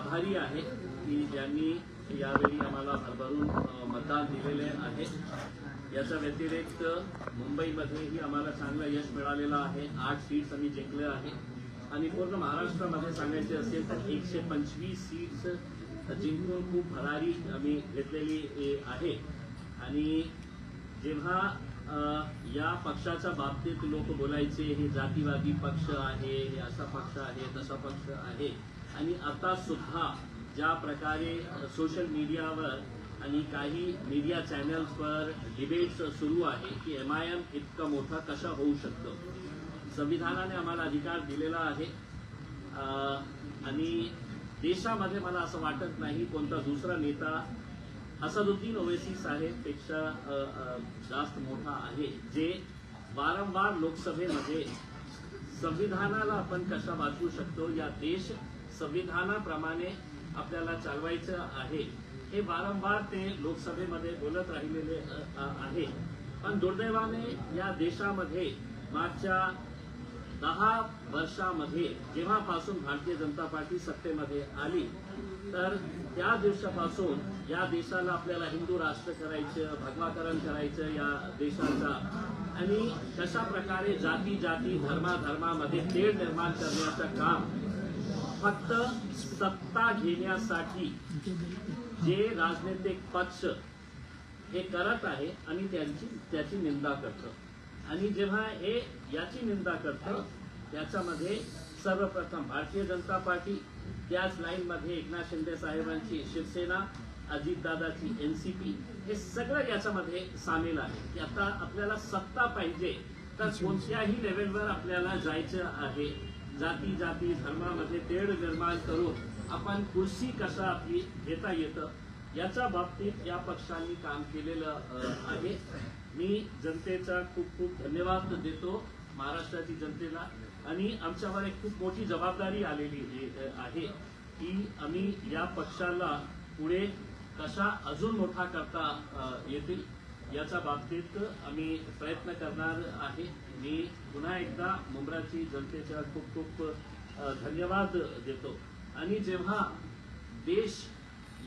आभारी आहे की ज्यांनी यावेळी आम्हाला भरभरून मतदान दिलेले आहे। याच्या व्यतिरिक्त मुंबईमध्येही आम्हाला चांगलं यश मिळालेलं आहे। 8 सीट्स आम्ही जिंकले आहे आणि पूर्ण महाराष्ट्रामध्ये सांगायचे असेल तर 125 सीट्स जिंकून खूप भरारी आम्ही घेतलेली आहे। आणि जेव्हा या पक्षाच्या बाबतीत लोक बोलायचे हे जातीवादी पक्ष आहे, हे असा पक्ष आहे, तसा पक्ष आहे, आणि आता सुद्धा ज्या प्रकारे सोशल मीडियावर आणि काही मीडिया चॅनल्सवर डिबेट्स सुरू आहे की MIM इतका मोठा कसा होऊ शकतो। संविधानाने आम्हाला अधिकार दिलेला आहे आणि देशामध्ये मला असं वाटत नाही कोणता दुसरा नेता असदुद्दीन ओवैसी साहेब पेक्षा जास्त मोठा आहे, जे वारंवार लोकसभेमध्ये संविधानाला आपण कशा वाचवू शकतो, या देश संविधानाप्रमाणे आपल्याला चालवायचं आहे, हे वारंवार ते लोकसभेमध्ये बोलत राहिलेले आहे। पण दुर्दैवाने या देशामध्ये मागच्या 10 वर्षामध्ये जेव्हापासून भारतीय जनता पार्टी सत्तेमध्ये आली तर त्या दिवसापासून या देशाला आपल्याला हिंदू राष्ट्र करायचं, भगवाकरण करायचं या देशाचा, आणि कशा प्रकारे जाती जाती धर्माधर्मामध्ये तेढ निर्माण करण्याचं काम फक्त सत्ता घेण्यासाठी जे राजनैतिक पक्ष हे करत आहे आणि त्याची निंदा करतं। आणि जेव्हा हे याची निंदा करतं त्याच्यामध्ये सर्वप्रथम भारतीय जनता पार्टी, त्याच लाईनमध्ये एकनाथ शिंदे साहेबांची शिवसेना, अजितदादाची NCP, हे सगळं याच्यामध्ये सामील आहे की आता आपल्याला सत्ता पाहिजे तर कोणत्याही लेवलवर आपल्याला जायचं आहे। जाती जाती धर्मामध्ये तेढ निर्माण करून आपण कुर्सी कशा आपली घेता येतं याच्या बाबतीत या पक्षांनी काम केलेलं आहे। मी जनतेचा खूप खूप धन्यवाद देतो, महाराष्ट्राची जनतेला, आणि आमच्यावर एक खूप मोठी जबाबदारी आलेली आहे की आम्ही या पक्षाला पुढे कशा अजून मोठा करता येतील याच्या बाबतीत आम्ही प्रयत्न करणार आहे। मी पुन्हा एकदा मुंब्राची जनतेचा खूप खूप धन्यवाद देतो। आणि जेव्हा देश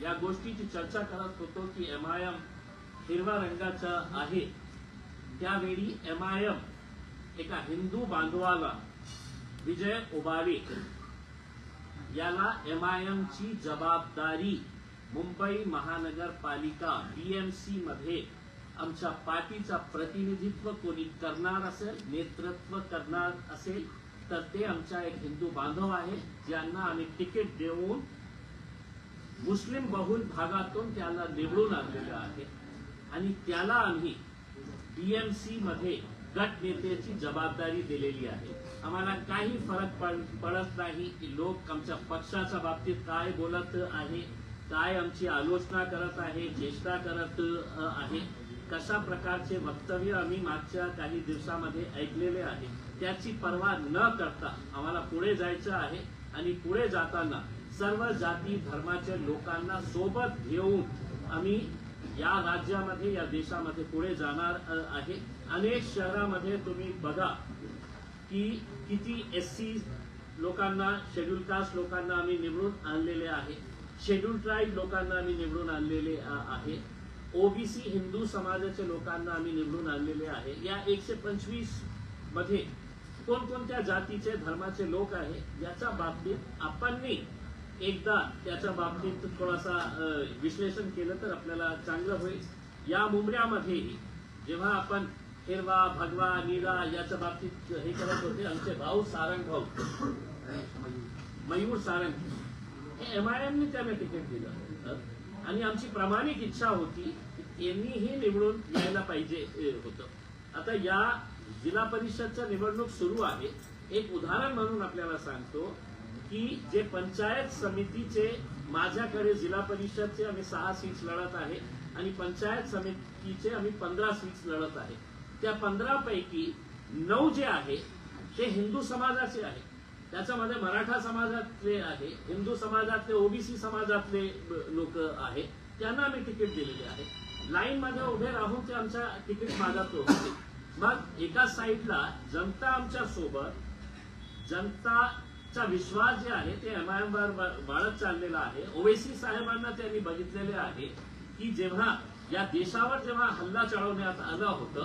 या गोष्टीची चर्चा करत होतो की MIM हिरवा रंगाचा आहे, त्यावेळी MIM एका हिंदू बांधवाला विजय उबाळे याला MIM ची जबाबदारी मुंबई महानगरपालिका BMC मध्ये आमच्या पार्टीचा प्रतिनिधित्व कोणी करणार असेल, नेतृत्व करणार असेल तर ते आमच्या एक हिंदू बांधव आहे, ज्यांना आम्ही तिकीट देऊन मुस्लिम बहुल भागातून त्याला निवडून आणलेलं आहे आणि त्याला आम्ही BMC मध्ये गट नेत्याची जबाबदारी दिलेली आहे। आम्हाला काही फरक पडत नाही की लोक आमच्या पक्षाच्या बाबतीत काय बोलत आहे, काय आमची आलोचना करत आहे, चेष्टा करत आहे, कशा प्रकारचे वक्तव्य आम्ही मागच्या काही दिवसामध्ये ऐकलेले आहे, त्याची पर्वा न करता आम्हाला पुढे जायचं आहे। आणि पुढे जाताना सर्व जाती धर्माच्या लोकांना सोबत घेऊन आम्ही या राज्यामध्ये या देशामध्ये पुढे जाणार आहे। अनेक शहरामध्ये तुम्ही बघा की किती SC लोकांना, शेड्यूल कास्ट लोकांना आम्ही निवडून आणलेले आहे, शेड्यूल ट्राईब लोकांना आम्ही निवडून आणलेले आहे, OBC हिंदू समाजाच्या लोकांना आम्ही निवडून आणलेले आहे। या 125 मध्ये कोणकोणत्या जातीचे धर्माचे लोक आहे याच्या बाबतीत आपण एकदा त्याच्या बाबतीत थोडासा विश्लेषण केलं तर आपल्याला चांगलं होईल। या मुंब्र्यामध्येही जेव्हा आपण हिरवा भगवा निळा याच्या बाबतीत हे करत होते, आमचे भाऊ सारंग भाऊ मयूर सारंग हे MIM ने त्यांना तिकीट दिलं आणि आमची प्रामाणिक इच्छा होती की यांनीही निवडून यायला पाहिजे होतं। आता या जिल्हा परिषदच्या निवडणूक सुरू आहे, एक उदाहरण म्हणून आपल्याला सांगतो की जे पंचायत समितीचे माझ्याकडे जिल्हा परिषदचे आम्ही 6 सीट्स लढत आहे आणि पंचायत समितीचे आम्ही 15 सीट्स लढत आहे। त्या 15 पैकी 9 जे आहे ते हिंदू समाजाचे आहे, त्याच्यामध्ये मराठा समाजातले आहे, हिंदू समाजातले, OBC समाजातले लोक आहे, त्यांना आम्ही तिकीट दिलेले आहे। लाईन मध्ये उभे राहून ते आमच्या तिकीट मागत होते। मग एका साईडला जनता आमच्या सोबत, जनता चा विश्वास जे आहे ते MIM वर वाढत चाललेला आहे. ओवेसी साहेबांना त्यांनी बघितलेले आहे की जेव्हा या देशावर जेव्हा हल्ला चढवण्यात आलं होतं,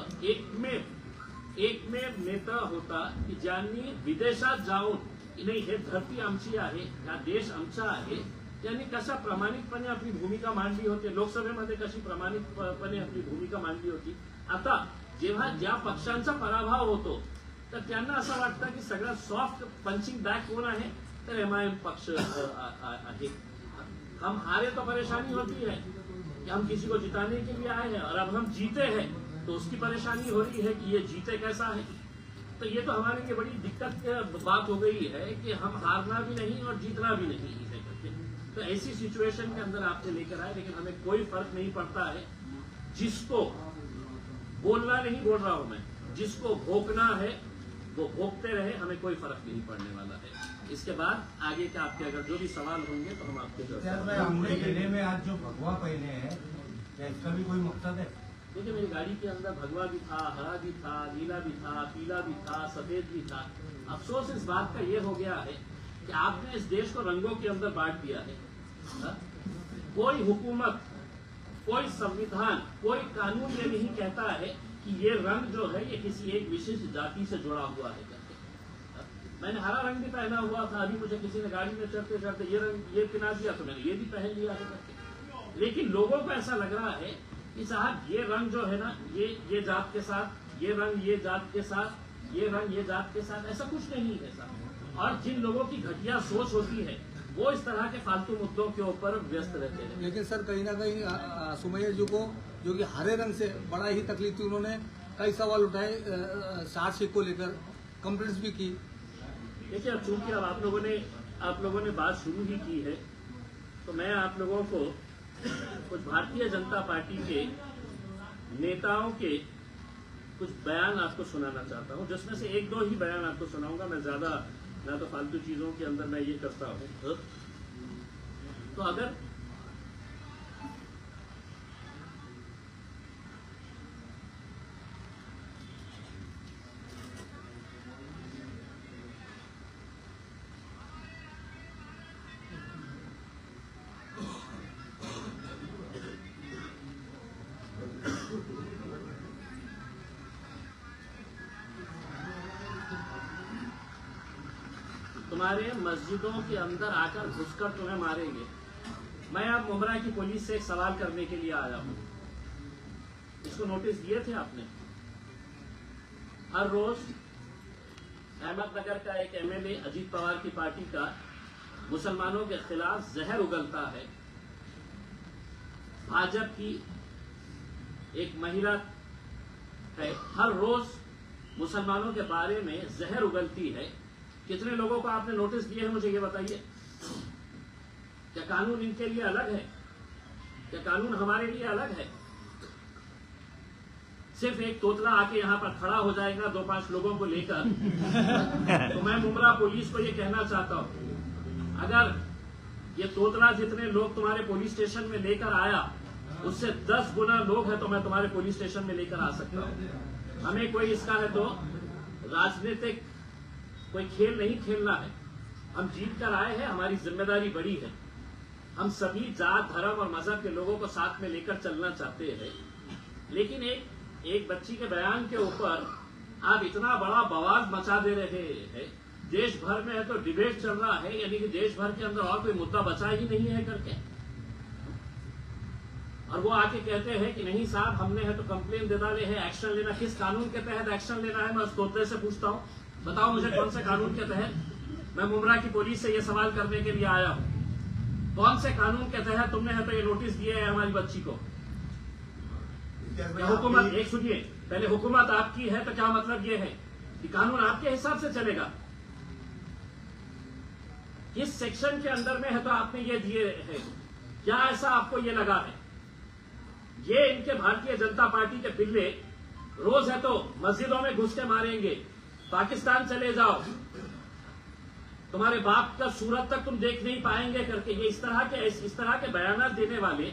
एकमेव नेता होता की ज्यांनी विदेशात जाऊन नाही हे धरती आमची आहे, हा देश आमचा आहे, त्यांनी कशा प्रामाणिकपणे आपली भूमिका मांडली होती, लोकसभेमध्ये कशी प्रामाणिकपणे आपली भूमिका मांडली होती. आता जेव्हा ज्या पक्षांचा पराभव होतो तर त्यांना असं वाटतं की सगळ्यात सॉफ्ट पंचिंग बॅग कोण आहे, तर MIM पक्ष आहे. हम हारे तो परेशानी होती है कि हम किसी को जिताने के लिए आए हैं और अब हम जीते हैं तो उसकी परेशानी हो रही है कि ये जीते कैसा है. तो ये तो हमारे लिए बड़ी दिक्कत की बात हो गई है कि हम हारना भी नहीं और जीतना भी नहीं है करके. तो ऐसी सिचुएशन के अंदर आपसे लेकर आए, लेकिन हमें कोई फर्क नहीं पड़ता है. जिसको बोलना नहीं बोल रहा हूं मैं, जिसको भोंकना है वो भोंकते रहे, हमें कोई फर्क नहीं पड़ने वाला है. इसके बाद आगे के आपके अगर जो भी सवाल होंगे तो हम आपके हमने किले में आज जो भगवा पहने हैं, क्या इसका भी कोई मकसद है? देखिए, मेरी गाड़ी के अंदर भगवा भी था, हरा भी था, नीला भी था, पीला भी था, सफेद भी था. अफसोस इस बात का ये हो गया है कि आपने इस देश को रंगों के अंदर बांट दिया है. कोई हुकूमत, कोई संविधान, कोई कानून ये नहीं कहता है कि ये रंग जो है ये किसी एक विशिष्ट जाति से जुड़ा हुआ है करके. मैंने हरा रंग भी पहना हुआ था, अभी मुझे किसी ने गाड़ी में चढ़ते चढ़ते ये रंग ये पहना दिया तो मैंने ये भी पहन लिया है करके. लेकिन लोगों को ऐसा लग रहा है कि साहब ये रंग जो है ना, ये जात के साथ, ये रंग ये जात के साथ, ये रंग ये जात के साथ, ऐसा कुछ नहीं है साहब. और जिन लोगों की घटिया सोच होती है वो इस तरह के फालतू मुद्दों के ऊपर व्यस्त रहते हैं. लेकिन सर कहीं ना कहीं सुमैया जी को जो कि हरे रंग से बड़ा ही तकलीफ थी, उन्होंने कई सवाल उठाए, 60 को लेकर कंप्लेंट्स भी की. देखिए, अब चूंकि अब आप लोगों ने बात शुरू ही की है तो मैं आप लोगों को कुछ भारतीय जनता पार्टी के नेताओं के कुछ बयान आपको सुनाना चाहता हूं, जिसमें से एक दो ही बयान आपको सुनाऊंगा. मैं ज्यादा ना तो फालतू चीजों के अंदर मैं ये करता हूं. तो अगर तुम्हारे मस्जिदों के अंदर आकर घुसकर तुम्हें मारेंगे. मैं अब मुमरा की पुलिस से एक सवाल करने के लिए आया हूं. इसको नोटिस दिए थे आपने? हर रोज अहमदनगर का एक MLA अजीत पवार की पार्टी का मुसलमानों के खिलाफ जहर उगलता है. भाजपा की एक महिला है, हर रोज मुसलमानों के बारे में जहर उगलती है. कितने लोगों को आपने नोटिस दिए हैं मुझे ये बताइए. क्या कानून इनके लिए अलग है? क्या कानून हमारे लिए अलग है? सिर्फ एक तोतला आके यहाँ पर खड़ा हो जाएगा 2-5 लोगों को लेकर तो मैं मुमरा पुलिस को ये कहना चाहता हूं, अगर ये तोतला जितने लोग तुम्हारे पुलिस स्टेशन में लेकर आया उससे 10 गुना लोग हैं तो मैं तुम्हारे पुलिस स्टेशन में लेकर आ सकता हूं. हमें कोई इसका है तो राजनीतिक कोई खेल नहीं खेलना है. हम जीत कर आए हैं, हमारी जिम्मेदारी बड़ी है. हम सभी जात, धर्म और मजहब के लोगों को साथ में लेकर चलना चाहते हैं. लेकिन एक बच्ची के बयान के ऊपर आप इतना बड़ा बवाल मचा दे रहे हैं. देश भर में है तो डिबेट चल रहा है, यानी कि देश भर के अंदर और कोई मुद्दा बचा ही नहीं है करके, और वो आके कहते हैं कि नहीं साहब हमने है तो कंप्लेन दे डाले हैं, एक्शन लेना. किस कानून के तहत एक्शन लेना है मैं उस तोते से पूछता हूं. बताओ मुझे कौन से कानून के तहत. मैं मुमरा की पुलिस से ये सवाल करने के लिए आया हूं, कौन से कानून के तहत तुमने है तो ये नोटिस दिए है हमारी बच्ची को. हुकूमत, एक सुनिए, पहले हुकूमत आपकी है तो क्या मतलब ये है कि कानून आपके हिसाब से चलेगा? किस सेक्शन के अंदर में है तो आपने ये दिए है? क्या ऐसा आपको ये लगा है? ये इनके भारतीय जनता पार्टी के पिल्ले रोज है तो मस्जिदों में घुस के मारेंगे, पाकिस्तान चले जाओ, तुम्हारे बाप का सूरत तक तुम देख नहीं पाएंगे करके ये इस तरह के बयान देने वाले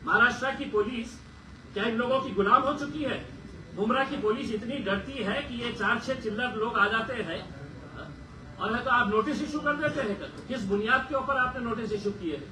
महाराष्ट्र की पुलिस क्या इन लोगों की गुलाम हो चुकी है? मुमरा की पुलिस इतनी डरती है कि ये 4-6 चिल्लर लोग आ जाते हैं और है तो आप नोटिस इशू कर देते हैं। किस बुनियाद के ऊपर आपने नोटिस इशू किए हैं?